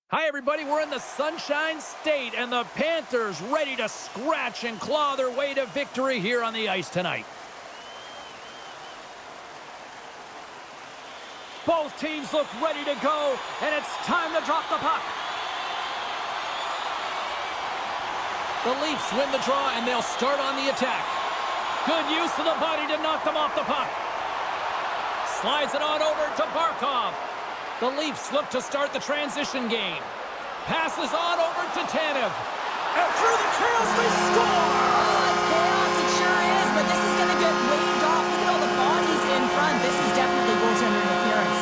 Hi, everybody. We're in the Sunshine State, and the Panthers ready to scratch and claw their way to victory here on the ice tonight. Both teams look ready to go, and it's time to drop the puck. The Leafs win the draw, and they'll start on the attack. Good use of the body to knock them off the puck. Slides it on over to Barkov. The Leafs look to start the transition game. Passes on over to Tanev. And through the chaos, they score! Oh, it's chaos, it sure is, but this is going to get waved off. Look at all the bodies in front. This is definitely goaltender interference.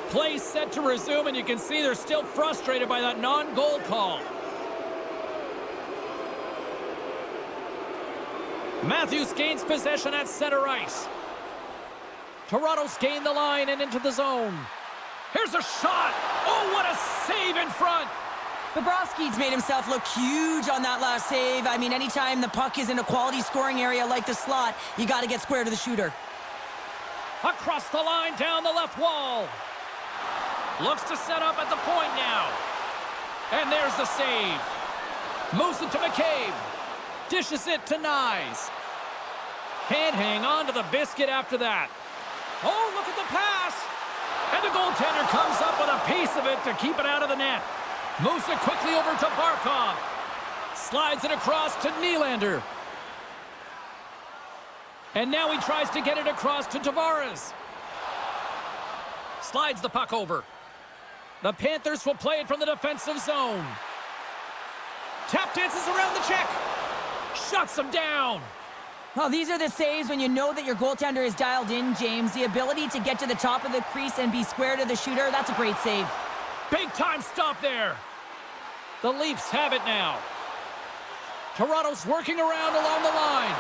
Play set to resume, and you can see they're still frustrated by that non-goal call. Matthews gains possession at center ice. Toronto's gained the line and into the zone. Here's a shot. Oh, what a save in front. Bobrovsky's made himself look huge on that last save. I mean, anytime the puck is in a quality scoring area like the slot, you got to get square to the shooter. Across the line, down the left wall. Looks to set up at the point now. And there's the save. Moves it to McCabe. Dishes it to Nyes. Can't hang on to the biscuit after that. Oh, look at the pass. And the goaltender comes up with a piece of it to keep it out of the net. Moves it quickly over to Barkov. Slides it across to Nylander. And now he tries to get it across to Tavares. Slides the puck over. The Panthers will play it from the defensive zone. Tap dances around the check. Shuts him down. Well, these are the saves when you know that your goaltender is dialed in, James. The ability to get to the top of the crease and be square to the shooter, that's a great save. Big time stop there. The Leafs have it now. Toronto's working around along the line.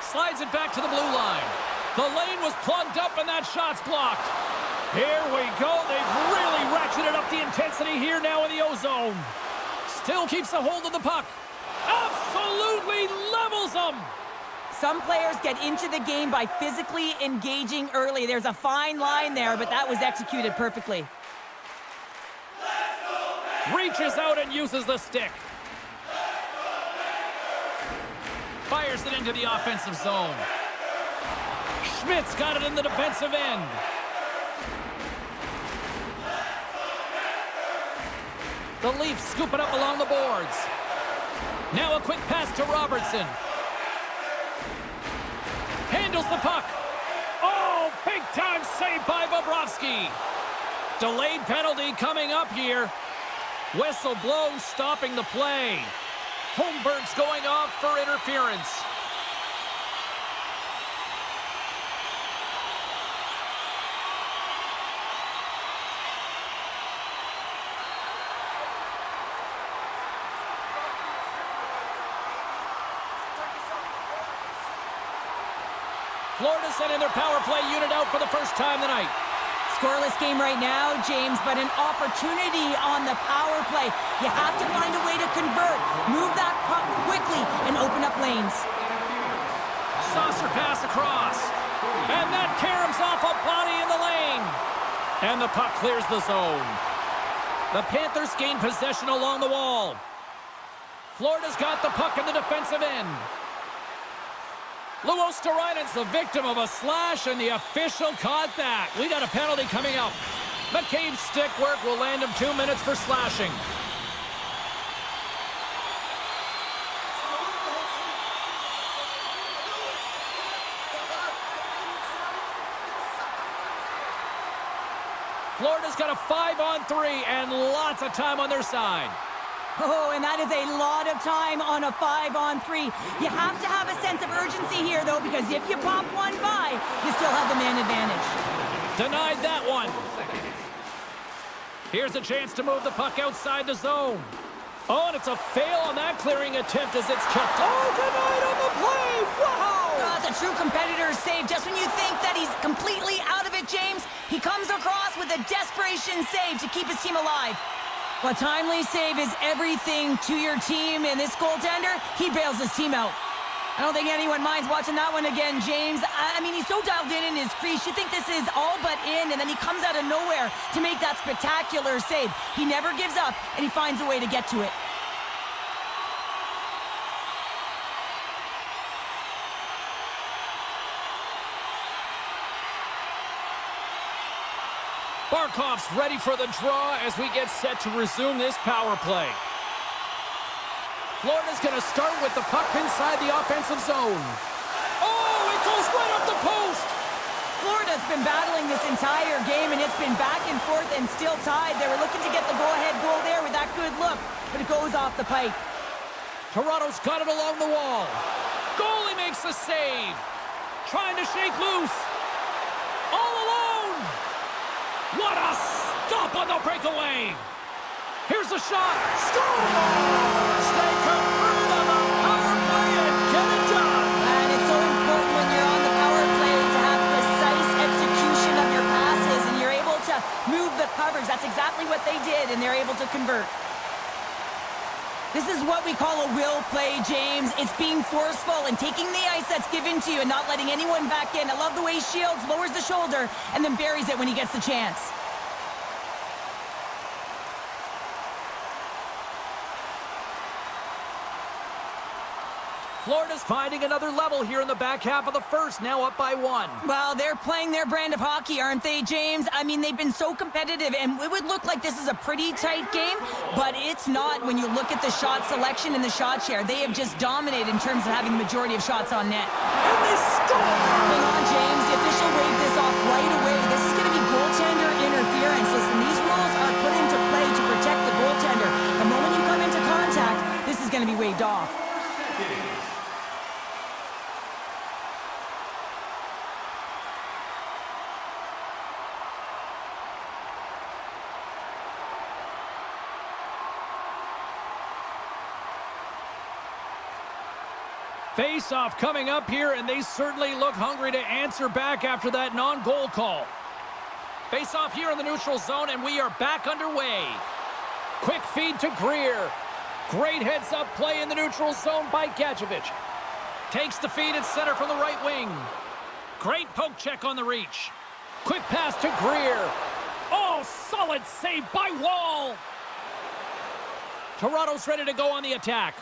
Slides it back to the blue line. The lane was plugged up and that shot's blocked. Here we go. They've really ratcheted up the intensity here now in the O-zone. Still keeps a hold of the puck. Absolutely levels them. Some players get into the game by physically engaging early. There's a fine line there, but that was executed perfectly. Reaches out and uses the stick. Fires it into the offensive zone. Schmidt's got it in the defensive end. The Leafs scoop it up along the boards. Now a quick pass to Robertson. Handles the puck. Oh, big time save by Bobrovsky. Delayed penalty coming up here. Whistle blows, stopping the play. Holmberg's going off for interference. Florida sending their power play unit out for the first time tonight. Scoreless game right now, James, but an opportunity on the power play. You have to find a way to convert. Move that puck quickly and open up lanes. Saucer pass across. And that caroms off a body in the lane. And the puck clears the zone. The Panthers gain possession along the wall. Florida's got the puck in the defensive end. Luosterainen's the victim of a slash, and the official caught that. We got a penalty coming up. McCabe's stick work will land him 2 minutes for slashing. Florida's got a 5-on-3 and lots of time on their side. Oh, and that is a lot of time on a 5-on-3. You have to have a sense of urgency here, though, because if you pop one by, you still have the man advantage. Denied that one. Here's a chance to move the puck outside the zone. Oh, and it's a fail on that clearing attempt as it's kept. Oh, denied on the play. Wow! That's a true competitor's save. Just when you think that he's completely out of it, James, he comes across with a desperation save to keep his team alive. Well, timely save is everything to your team, and this goaltender, he bails his team out. I don't think anyone minds watching that one again, James. I mean, he's so dialed in his crease. You think this is all but in, and then he comes out of nowhere to make that spectacular save. He never gives up, and he finds a way to get to it. Barkov's ready for the draw as we get set to resume this power play. Florida's going to start with the puck inside the offensive zone. Oh, it goes right up the post! Florida's been battling this entire game, and it's been back and forth and still tied. They were looking to get the go-ahead goal there with that good look, but it goes off the pipe. Toronto's got it along the wall. Goalie makes the save. Trying to shake loose. All alone! What a stop on the breakaway! Here's the shot. Scores! They convert on the power play and get it done. And it's so important when you're on the power play to have precise execution of your passes, and you're able to move the coverage. That's exactly what they did, and they're able to convert. This is what we call a will play, James. It's being forceful and taking the ice that's given to you and not letting anyone back in. I love the way he shields, lowers the shoulder, and then buries it when he gets the chance. Florida's finding another level here in the back half of the first, now up by 1. Well, they're playing their brand of hockey, aren't they, James? I mean, they've been so competitive, and it would look like this is a pretty tight game, but it's not when you look at the shot selection and the shot share. They have just dominated in terms of having the majority of shots on net. And they score! Hang on, James. The official waved this off right away. This is going to be goaltender interference. Listen, these rules are put into play to protect the goaltender. The moment you come into contact, this is going to be waved off. Face-off coming up here, and they certainly look hungry to answer back after that non-goal call. Face-off here in the neutral zone, and we are back underway. Quick feed to Greer. Great heads-up play in the neutral zone by Gadjevich. Takes the feed at center from the right wing. Great poke check on the reach. Quick pass to Greer. Oh, solid save by Wall. Toronto's ready to go on the attack.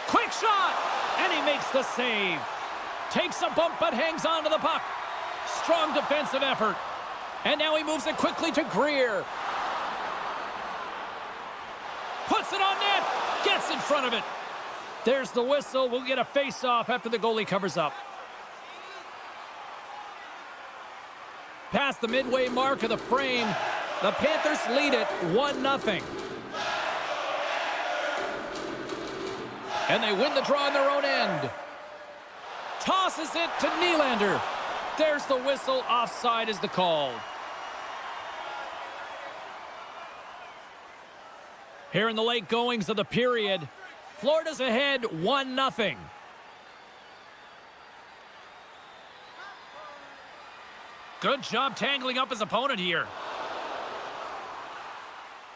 Quick shot! And he makes the save. Takes a bump but hangs on to the puck. Strong defensive effort. And now he moves it quickly to Greer. Puts it on net. Gets in front of it. There's the whistle. We'll get a face-off after the goalie covers up. Past the midway mark of the frame, the Panthers lead it 1-0. And they win the draw on their own end. Tosses it to Nylander. There's the whistle. Offside is the call. Here in the late goings of the period, Florida's ahead 1-0. Good job tangling up his opponent here.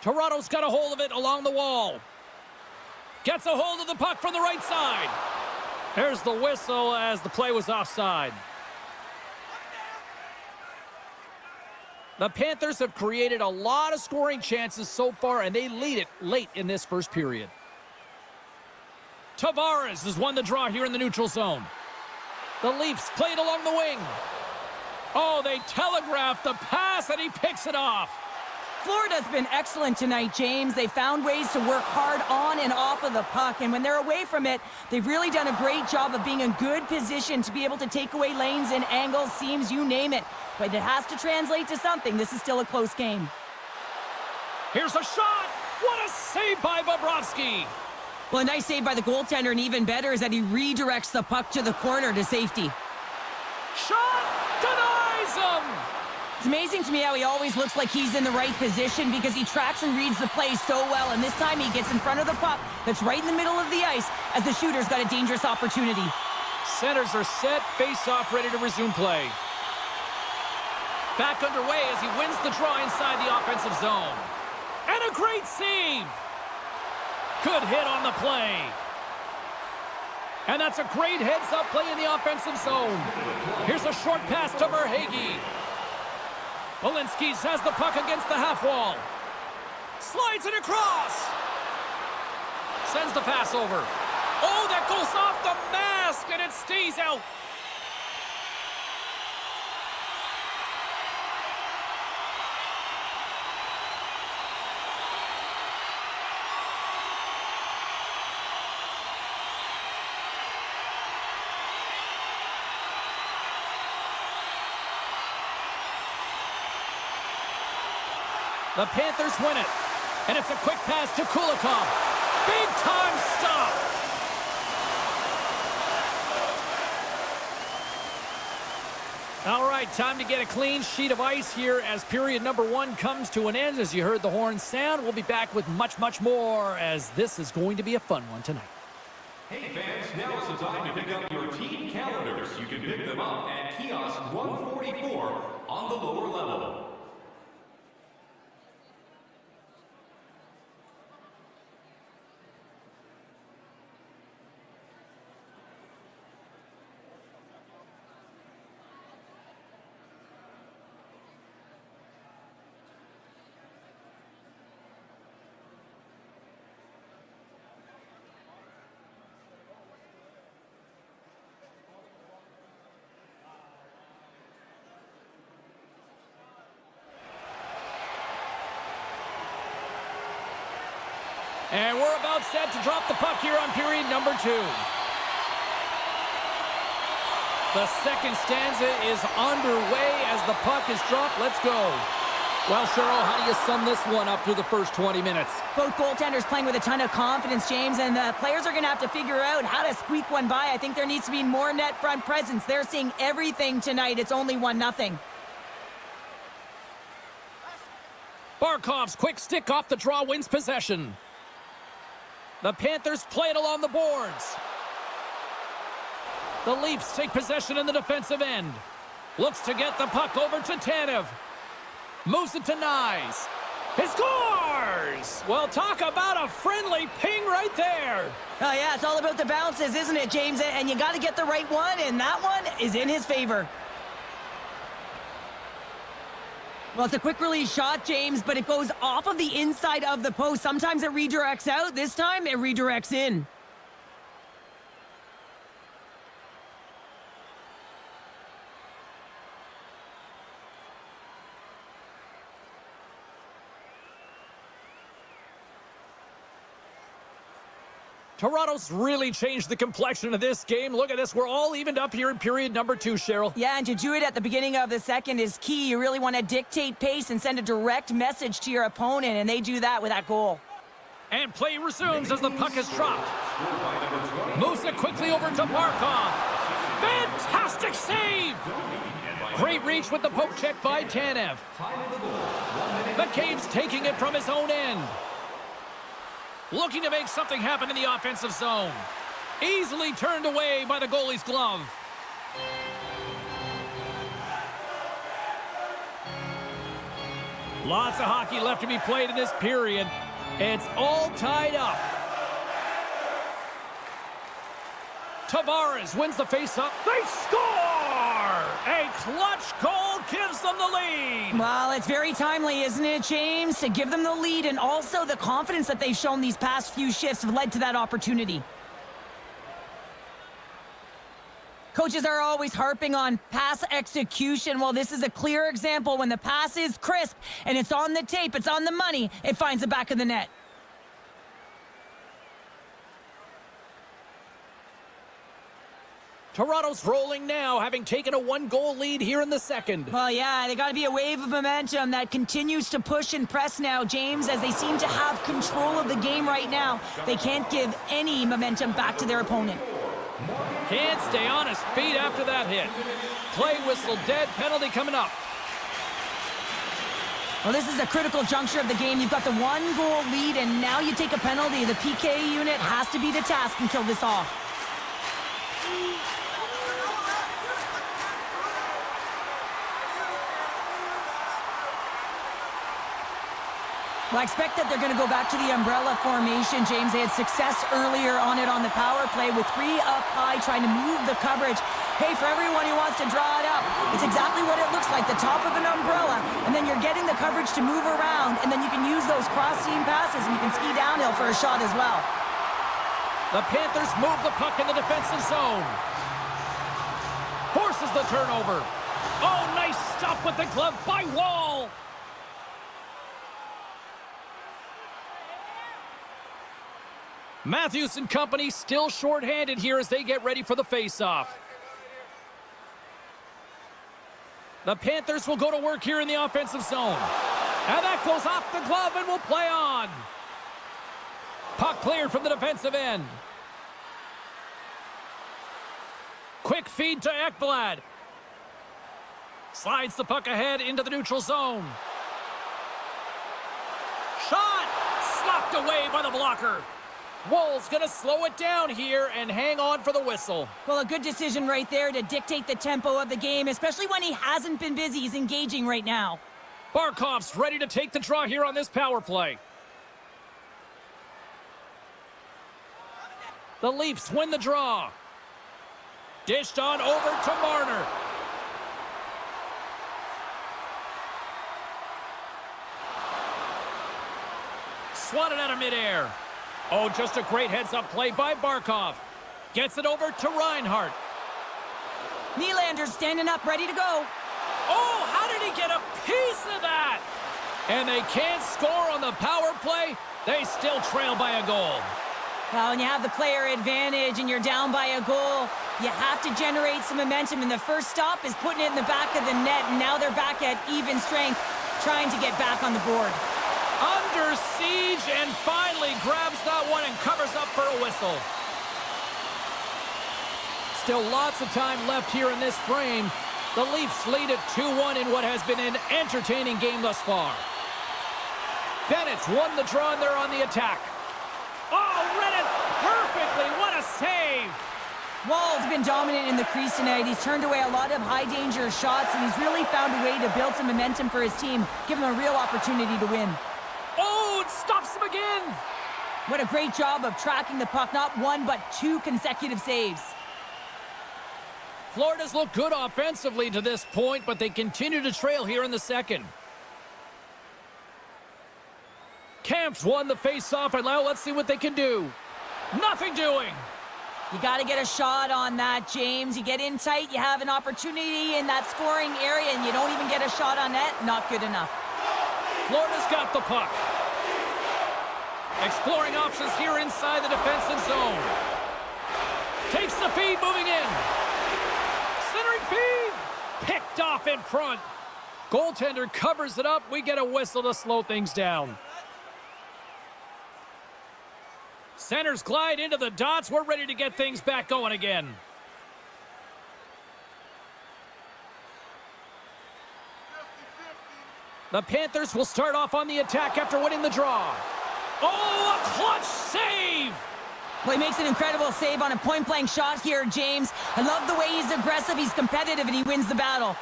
Toronto's got a hold of it along the wall. Gets a hold of the puck from the right side. There's the whistle as the play was offside. The Panthers have created a lot of scoring chances so far, and they lead it late in this first period. Tavares has won the draw here in the neutral zone. The Leafs play it along the wing. Oh, they telegraphed the pass, and he picks it off. Florida's been excellent tonight, James. They found ways to work hard on and off of the puck, and when they're away from it, they've really done a great job of being in good position to be able to take away lanes and angles, seams, you name it. But it has to translate to something. This is still a close game. Here's a shot. What a save by Bobrovsky. Well, a nice save by the goaltender, and even better is that he redirects the puck to the corner to safety. Shot denies him. It's amazing to me how he always looks like he's in the right position because he tracks and reads the play so well, and this time he gets in front of the puck that's right in the middle of the ice as the shooter's got a dangerous opportunity. Centers are set, face-off ready to resume play. Back underway as he wins the draw inside the offensive zone. And a great save. Good hit on the play. And that's a great heads-up play in the offensive zone. Here's a short pass to Verhaeghe. Walensky has the puck against the half wall. Slides it across. Sends the pass over. Oh, that goes off the mask, and it stays out. The Panthers win it. And it's a quick pass to Kulikov. Big time stop. All right, time to get a clean sheet of ice here as period number 1 comes to an end. As you heard the horn sound, we'll be back with much, much more as this is going to be a fun one tonight. Hey fans, now is the time to pick up your team calendars. You can pick them up at kiosk 144 on the lower level. And we're about set to drop the puck here on period number 2. The second stanza is underway as the puck is dropped. Let's go. Well, Cheryl, how do you sum this one up through the first 20 minutes? Both goaltenders playing with a ton of confidence, James, and the players are going to have to figure out how to squeak one by. I think there needs to be more net front presence. They're seeing everything tonight. It's only 1-0. Barkov's quick stick off the draw wins possession. The Panthers play it along the boards. The Leafs take possession in the defensive end. Looks to get the puck over to Tanev. Moves it to Nyes. He scores! Well, talk about a friendly ping right there. Oh, yeah, it's all about the bounces, isn't it, James? And you got to get the right one, and that one is in his favor. Well, it's a quick release shot, James, but it goes off of the inside of the post. Sometimes it redirects out. This time, it redirects in. Toronto's really changed the complexion of this game. Look at this. We're all evened up here in period number 2, Cheryl. Yeah, and to do it at the beginning of the second is key. You really want to dictate pace and send a direct message to your opponent, and they do that with that goal. And play resumes as the puck is dropped. Moves it quickly over to Barkov. Fantastic save! Great reach with the poke check by Tanev. McCabe's taking it from his own end. Looking to make something happen in the offensive zone. Easily turned away by the goalie's glove. Lots of hockey left to be played in this period. It's all tied up. Tavares wins the faceoff. They score! A clutch goal gives them the lead. Well, it's very timely, isn't it, James? To give them the lead, and also the confidence that they've shown these past few shifts have led to that opportunity. Coaches are always harping on pass execution. Well, this is a clear example. When the pass is crisp and it's on the tape, it's on the money, it finds the back of the net. Toronto's rolling now, having taken a 1-goal lead here in the second. Well, yeah, they got to be a wave of momentum that continues to push and press now, James, as they seem to have control of the game right now. They can't give any momentum back to their opponent. Can't stay on his feet after that hit. Play whistle dead, penalty coming up. Well, this is a critical juncture of the game. You've got the 1-goal lead, and now you take a penalty. The PK unit has to be the task and kill this off. Well, I expect that they're going to go back to the umbrella formation, James. They had success earlier on it on the power play with 3 up high trying to move the coverage. Hey, for everyone who wants to draw it up, it's exactly what it looks like, the top of an umbrella, and then you're getting the coverage to move around, and then you can use those cross-seam passes, and you can ski downhill for a shot as well. The Panthers move the puck in the defensive zone. Forces the turnover. Oh, nice stop with the glove by Wall. Matthews and company still shorthanded here as they get ready for the faceoff. The Panthers will go to work here in the offensive zone. And that goes off the glove and will play on. Puck cleared from the defensive end. Quick feed to Ekblad. Slides the puck ahead into the neutral zone. Shot! Slapped away by the blocker. Woll's going to slow it down here and hang on for the whistle. Well, a good decision right there to dictate the tempo of the game, especially when he hasn't been busy. He's engaging right now. Barkov's ready to take the draw here on this power play. The Leafs win the draw. Dished on over to Marner. Swatted out of midair. Oh, just a great heads-up play by Barkov. Gets it over to Reinhart. Nylander's standing up, ready to go. Oh, how did he get a piece of that? And they can't score on the power play. They still trail by a goal. Well, when you have the player advantage and you're down by a goal, you have to generate some momentum. And the first stop is putting it in the back of the net. And now they're back at even strength, trying to get back on the board. Under siege and finally grabs that one and covers up for a whistle. Still lots of time left here in this frame. The Leafs lead it 2-1 in what has been an entertaining game thus far. Bennett's won the draw and they're on the attack. Oh, read it perfectly. What a save. Wall's been dominant in the crease tonight. He's turned away a lot of high-danger shots, and he's really found a way to build some momentum for his team, give him a real opportunity to win. Oh, it stops him again. What a great job of tracking the puck. Not 1, but 2 consecutive saves. Florida's looked good offensively to this point, but they continue to trail here in the second. Kampf's won the face-off, and now let's see what they can do. Nothing doing. You got to get a shot on that, James. You get in tight, you have an opportunity in that scoring area, and you don't even get a shot on net. Not good enough. Florida's got the puck. Exploring options here inside the defensive zone. Takes the feed, moving in. Centering feed. Picked off in front. Goaltender covers it up. We get a whistle to slow things down. Centers glide into the dots. We're ready to get things back going again. The Panthers will start off on the attack after winning the draw. Oh, a clutch save! Well, he makes an incredible save on a point-blank shot here, James. I love the way he's aggressive, he's competitive, and he wins the battle.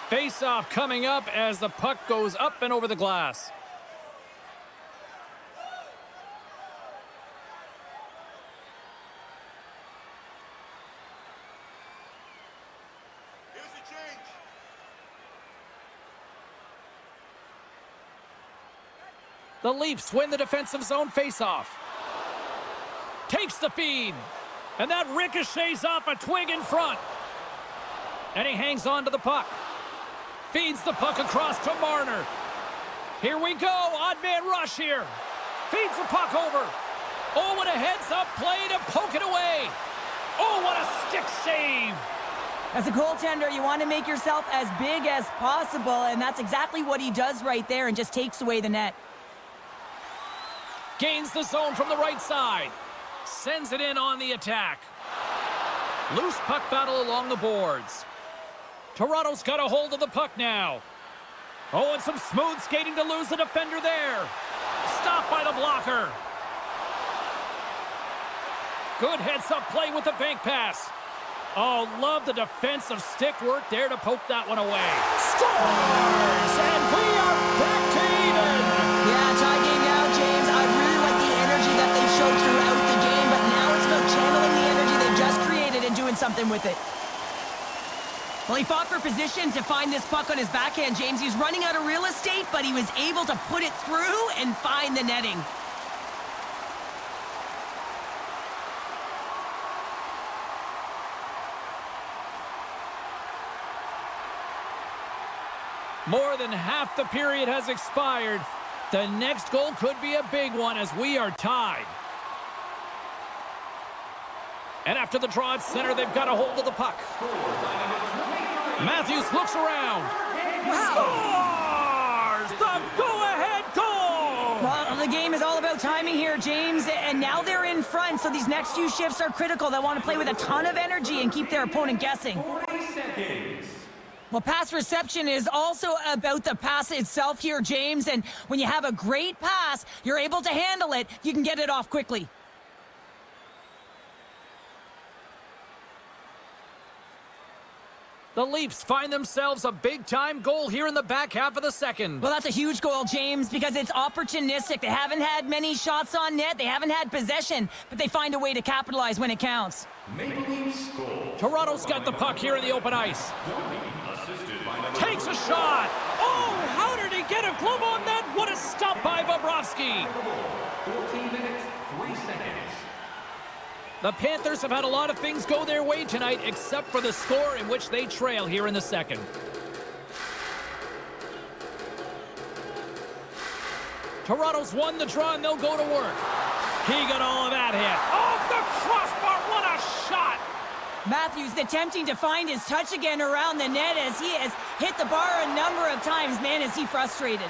Face-off coming up as the puck goes up and over the glass. The Leafs win the defensive zone faceoff. Takes the feed. And that ricochets off a twig in front. And he hangs on to the puck. Feeds the puck across to Marner. Here we go. Odd man rush here. Feeds the puck over. Oh, what a heads-up play to poke it away. Oh, what a stick save. As a goaltender, you want to make yourself as big as possible, and that's exactly what he does right there and just takes away the net. Gains the zone from the right side. Sends it in on the attack. Loose puck battle along the boards. Toronto's got a hold of the puck now. Oh, and some smooth skating to lose the defender there. Stopped by the blocker. Good heads-up play with the bank pass. Oh, love the defensive stick work there to poke that one away. Scores! And we are back to even! Yeah, tie game him with it. Well, he fought for position to find this puck on his backhand, James. He was running out of real estate, but he was able to put it through and find the netting. More than half the period has expired. The next goal could be a big one as we are tied. And after the draw at center, they've got a hold of the puck. Matthews looks around. Scores! The go-ahead goal! Well, the game is all about timing here, James, and now they're in front, so these next few shifts are critical. They want to play with a ton of energy and keep their opponent guessing. 40 seconds. Well, pass reception is also about the pass itself here, James, and when you have a great pass, you're able to handle it, you can get it off quickly. The Leafs find themselves a big-time goal here in the back half of the second. Well, that's a huge goal, James, because it's opportunistic. They haven't had many shots on net. They haven't had possession, but they find a way to capitalize when it counts. Maple Leafs goal. Toronto's got the puck here in the open ice. Takes a shot. Oh, how did he get a glove on that? What a stop by Bobrovsky. 14 minutes, 3 seconds. The Panthers have had a lot of things go their way tonight, except for the score in which they trail here in the second. Toronto's won the draw, and they'll go to work. He got all of that hit. Off the crossbar, what a shot! Matthews attempting to find his touch again around the net as he has hit the bar a number of times. Man, is he frustrated.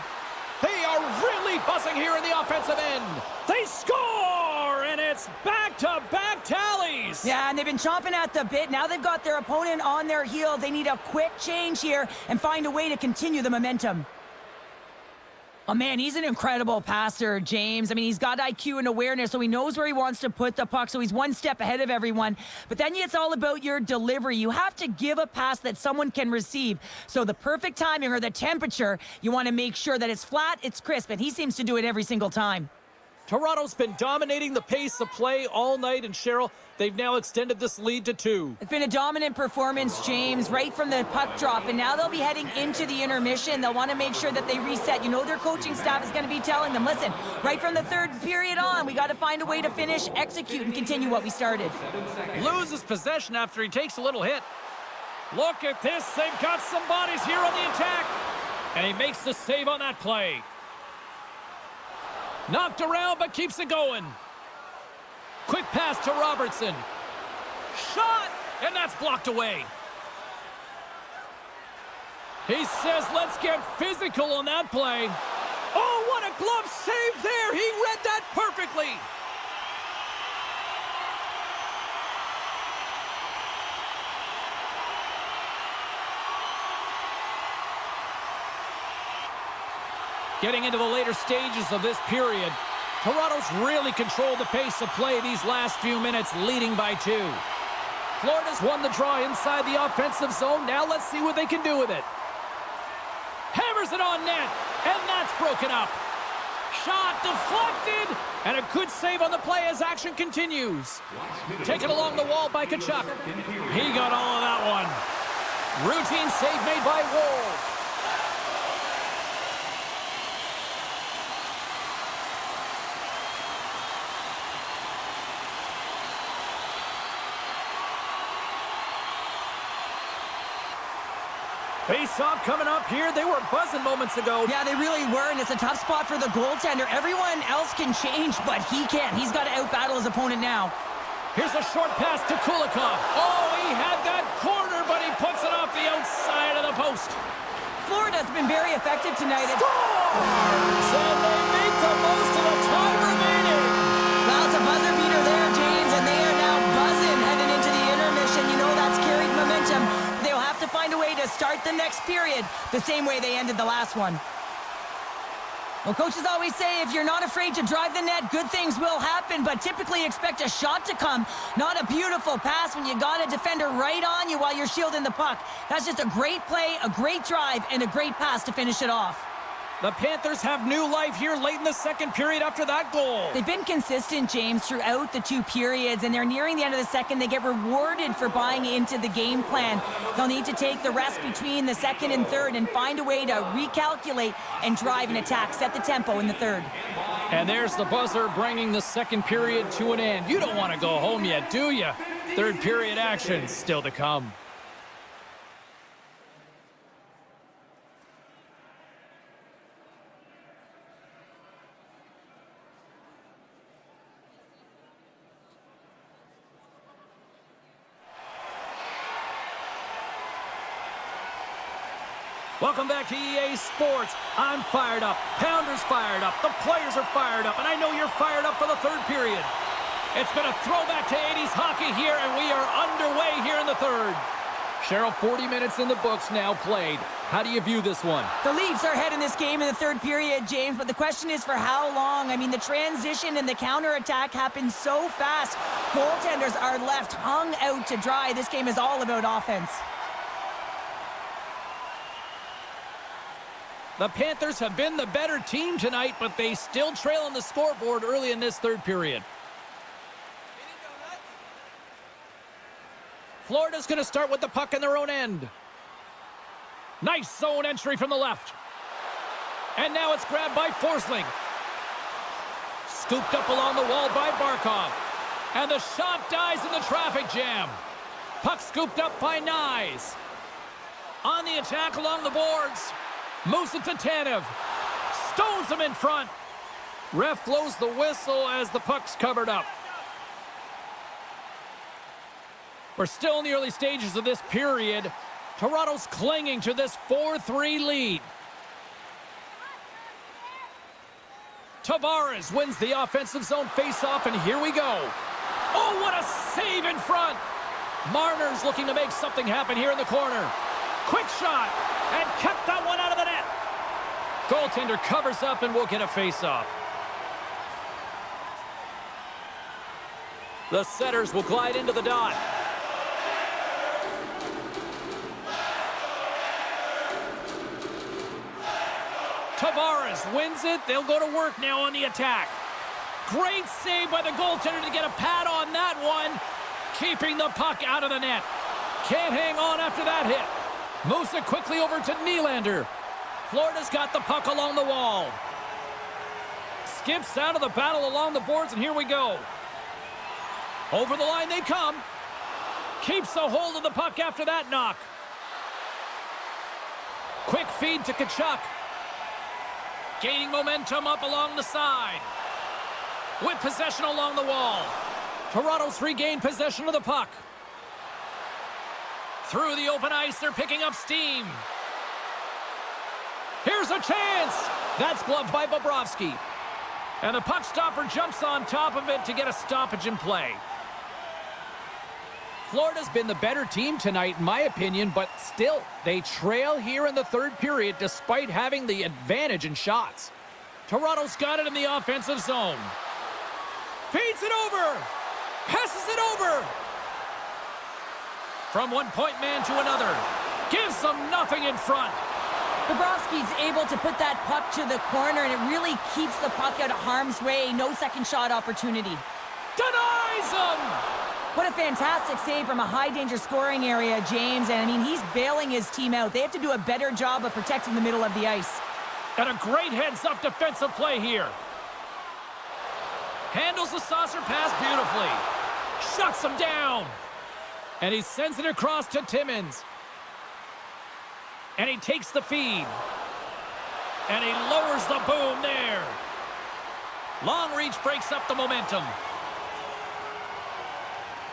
They are really buzzing here in the offensive end. They score, and it's back-to-back tallies. Yeah, and they've been chomping at the bit. Now they've got their opponent on their heel. They need a quick change here and find a way to continue the momentum. Oh, man, he's an incredible passer, James. I mean, he's got IQ and awareness, so he knows where he wants to put the puck, so he's one step ahead of everyone. But then it's all about your delivery. You have to give a pass that someone can receive. So the perfect timing or the temperature, you want to make sure that it's flat, it's crisp, and he seems to do it every single time. Toronto's been dominating the pace of play all night, and Cheryl, they've now extended this lead to 2. It's been a dominant performance, James, right from the puck drop, and now they'll be heading into the intermission. They'll want to make sure that they reset. You know their coaching staff is going to be telling them, listen, right from the third period on, we got to find a way to finish, execute, and continue what we started. Loses possession after he takes a little hit. Look at this. They've got some bodies here on the attack, and he makes the save on that play. Knocked around, but keeps it going. Quick pass to Robertson. Shot, and that's blocked away. He says, let's get physical on that play. Oh, what a glove save there. He read that perfectly. Getting into the later stages of this period, Toronto's really controlled the pace of play these last few minutes, leading by 2. Florida's won the draw inside the offensive zone. Now let's see what they can do with it. Hammers it on net, and that's broken up. Shot deflected, and a good save on the play as action continues. Taken along the wall by Tkachuk. He got all of that one. Routine save made by Woll. Face-off coming up here. They were buzzing moments ago. Yeah, they really were, and it's a tough spot for the goaltender. Everyone else can change, but he can't. He's got to out-battle his opponent now. Here's a short pass to Kulikov. Oh, he had that corner, but he puts it off the outside of the post. Florida's been very effective tonight. Scores! And they make the most of the time remaining. Well, it's a buzzer beater there, James, and they are now buzzing heading into the intermission. You know that's carried momentum. They'll have to find a way to start the next period the same way they ended the last one. Well, coaches always say if you're not afraid to drive the net, good things will happen, but typically expect a shot to come, not a beautiful pass when you got a defender right on you while you're shielding the puck. That's just a great play, a great drive, and a great pass to finish it off. The Panthers have new life here late in the second period after that goal. They've been consistent, James, throughout the two periods, and they're nearing the end of the second. They get rewarded for buying into the game plan. They'll need to take the rest between the second and third and find a way to recalculate and drive an attack, set the tempo in the third. And there's the buzzer bringing the second period to an end. You don't want to go home yet, do you? Third period action still to come. Welcome back to EA Sports. I'm fired up. Pounders fired up. The players are fired up. And I know you're fired up for the third period. It's been a throwback to 80s hockey here, and we are underway here in the third. Cheryl, 40 minutes in the books now played. How do you view this one? The Leafs are ahead in this game in the third period, James, but the question is for how long? I mean, the transition and the counterattack happened so fast. Goaltenders are left hung out to dry. This game is all about offense. The Panthers have been the better team tonight, but they still trail on the scoreboard early in this third period. Florida's going to start with the puck in their own end. Nice zone entry from the left. And now it's grabbed by Forsling. Scooped up along the wall by Barkov. And the shot dies in the traffic jam. Puck scooped up by Nyes. On the attack along the boards. Moves it to Tanev. Stones him in front. Ref blows the whistle as the puck's covered up. We're still in the early stages of this period. Toronto's clinging to this 4-3 lead. Tavares wins the offensive zone faceoff, and here we go. Oh, what a save in front. Marner's looking to make something happen here in the corner. Quick shot, and kept that one out of the net. Goaltender covers up, and we'll get a faceoff. The setters will glide into the dot. Tavares wins it. They'll go to work now on the attack. Great save by the goaltender to get a pad on that one. Keeping the puck out of the net. Can't hang on after that hit. Moves it quickly over to Nylander. Florida's got the puck along the wall. Skips out of the battle along the boards, and here we go. Over the line they come. Keeps a hold of the puck after that knock. Quick feed to Tkachuk. Gaining momentum up along the side. With possession along the wall. Toronto's regained possession of the puck. Through the open ice, they're picking up steam. Here's a chance. That's gloved by Bobrovsky. And the puck stopper jumps on top of it to get a stoppage in play. Florida's been the better team tonight, in my opinion, but still, they trail here in the third period despite having the advantage in shots. Toronto's got it in the offensive zone. Feeds it over. Passes it over. From one point man to another. Gives them nothing in front. Bobrovsky's able to put that puck to the corner, and it really keeps the puck out of harm's way. No second shot opportunity. Denies him! What a fantastic save from a high-danger scoring area, James. And, I mean, he's bailing his team out. They have to do a better job of protecting the middle of the ice. And a great heads-up defensive play here. Handles the saucer pass beautifully. Shuts him down. And he sends it across to Timmins. And he takes the feed. And he lowers the boom there. Long reach breaks up the momentum.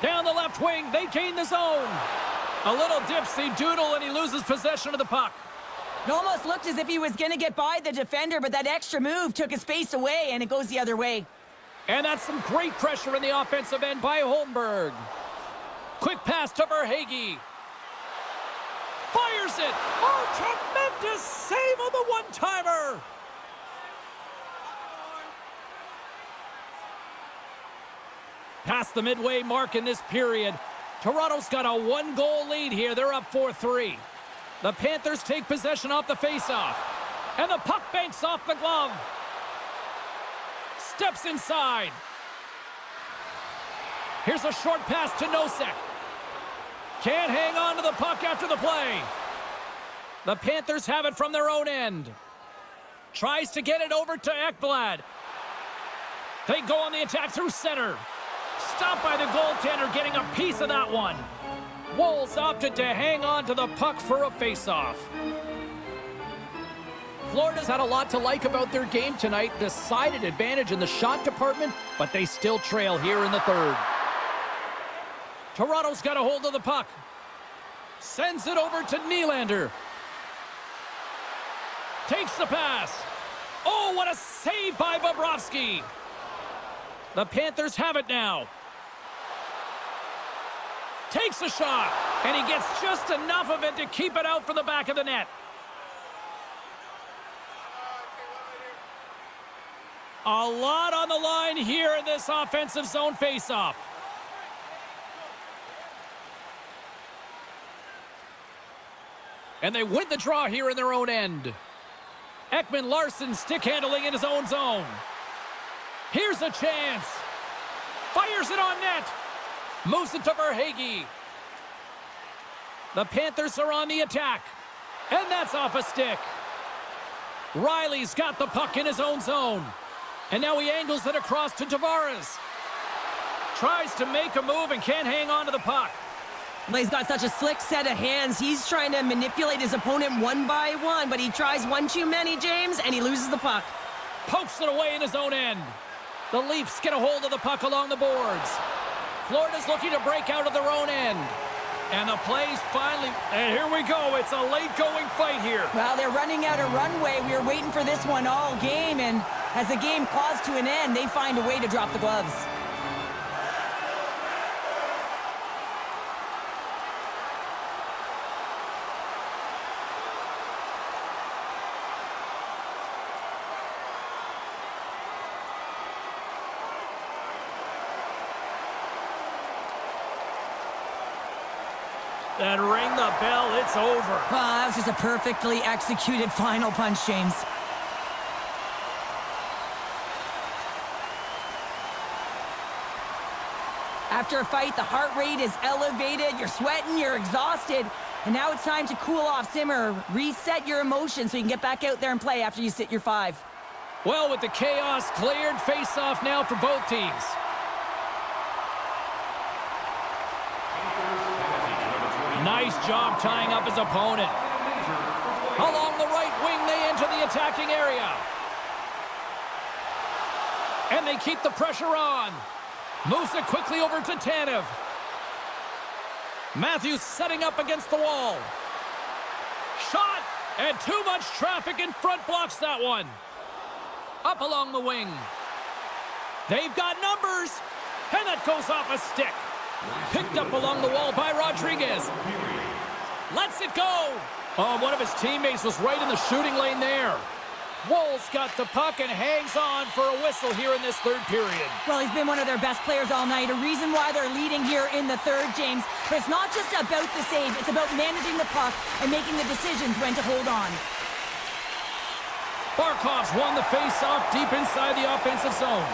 Down the left wing, they gain the zone. A little dipsy doodle, and he loses possession of the puck. It almost looked as if he was going to get by the defender, but that extra move took his space away, and it goes the other way. And that's some great pressure in the offensive end by Holmberg. Quick pass to Verhaeghe. Fires it. Oh, tremendous save on the one-timer. Past the midway mark in this period, Toronto's got a one-goal lead here. They're up 4-3. The Panthers take possession off the faceoff. And the puck banks off the glove. Steps inside. Here's a short pass to Nosek. Can't hang on to the puck after the play. The Panthers have it from their own end. Tries to get it over to Ekblad. They go on the attack through center. Stopped by the goaltender, getting a piece of that one. Wolves opted to hang on to the puck for a faceoff. Florida's had a lot to like about their game tonight. Decided advantage in the shot department, but they still trail here in the third. Toronto's got a hold of the puck. Sends it over to Nylander. Takes the pass. Oh, what a save by Bobrovsky. The Panthers have it now. Takes a shot, and he gets just enough of it to keep it out for the back of the net. A lot on the line here in this offensive zone faceoff. And they win the draw here in their own end. Ekman Larsson stick handling in his own zone. Here's a chance. Fires it on net. Moves it to Verhaeghe. The Panthers are on the attack. And that's off a stick. Riley's got the puck in his own zone. And now he angles it across to Tavares. Tries to make a move and can't hang on to the puck. Well, he's got such a slick set of hands. He's trying to manipulate his opponent one by one, but he tries one too many, James, and he loses the puck. Pokes it away in his own end. The Leafs get a hold of the puck along the boards. Florida's looking to break out of their own end. And the play's finally... And here we go. It's a late-going fight here. Well, they're running out of runway. We were waiting for this one all game, and as the game claws to an end, they find a way to drop the gloves. And ring the bell, it's over. Well, that was just a perfectly executed final punch, James. After a fight, the heart rate is elevated, you're sweating, you're exhausted, and now it's time to cool off, simmer, reset your emotions so you can get back out there and play after you sit your 5. Well, with the chaos cleared, face-off now for both teams. Nice job tying up his opponent. Along the right wing, they enter the attacking area. And they keep the pressure on. Moves it quickly over to Tanev. Matthews setting up against the wall. Shot, and too much traffic in front blocks that one. Up along the wing. They've got numbers, and that goes off a stick. Picked up along the wall by Rodriguez. Lets it go. Oh, one of his teammates was right in the shooting lane there. Wolves got the puck and hangs on for a whistle here in this third period. Well, he's been one of their best players all night. A reason why they're leading here in the third, James. But it's not just about the save. It's about managing the puck and making the decisions when to hold on. Barkov's won the face-off deep inside the offensive zone.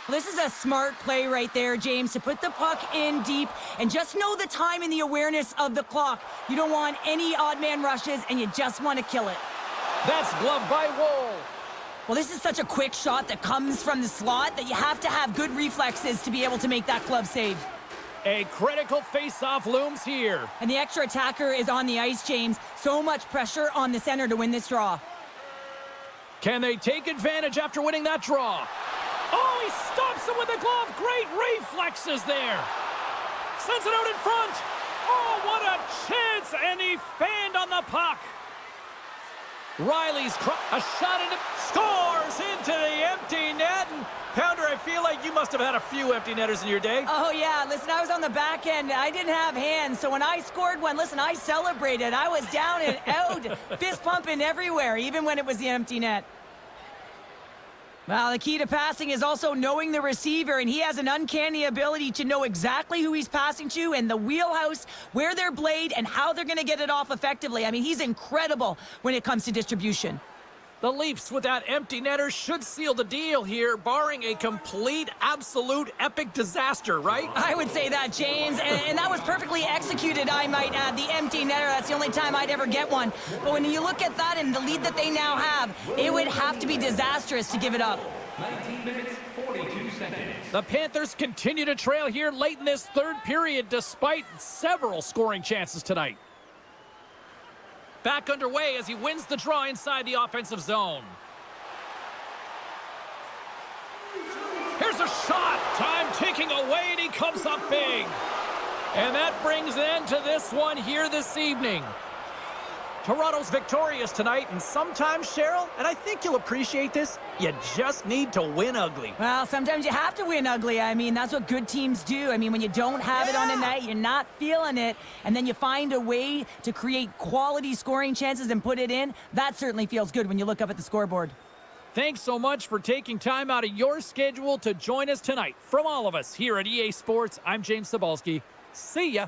This is a smart play right there, James, to put the puck in deep and just know the time and the awareness of the clock. You don't want any odd man rushes, and you just want to kill it. That's gloved by Woll. Well, this is such a quick shot that comes from the slot that you have to have good reflexes to be able to make that glove save. A critical face-off looms here. And the extra attacker is on the ice, James. So much pressure on the center to win this draw. Can they take advantage after winning that draw? Oh, he stops him with the glove. Great reflexes there. Sends it out in front. Oh, what a chance. And he fanned on the puck. Riley's a shot into, scores into the empty net. And Pounder, I feel like you must have had a few empty netters in your day. Oh, yeah. Listen, I was on the back end. I didn't have hands. So when I scored one, listen, I celebrated. I was down and out, fist pumping everywhere, even when it was the empty net. Well, the key to passing is also knowing the receiver, and he has an uncanny ability to know exactly who he's passing to and the wheelhouse, where they're blade, and how they're going to get it off effectively. I mean, he's incredible when it comes to distribution. The Leafs with that empty netter should seal the deal here, barring a complete, absolute, epic disaster, right? I would say that, James, and that was perfectly executed, I might add. The empty netter, that's the only time I'd ever get one. But when you look at that and the lead that they now have, it would have to be disastrous to give it up. 19 minutes, 42 seconds. The Panthers continue to trail here late in this third period, despite several scoring chances tonight. Back underway as he wins the draw inside the offensive zone. Here's a shot. Time ticking away, and he comes up big. And that brings an end to this one here this evening. Toronto's victorious tonight, and sometimes, Cheryl, and I think you'll appreciate this, you just need to win ugly. Well, sometimes you have to win ugly. I mean, that's what good teams do. I mean, when you don't have it on a night, you're not feeling it, and then you find a way to create quality scoring chances and put it in, that certainly feels good when you look up at the scoreboard. Thanks so much for taking time out of your schedule to join us tonight. From all of us here at EA Sports, I'm James Cebulski. See ya.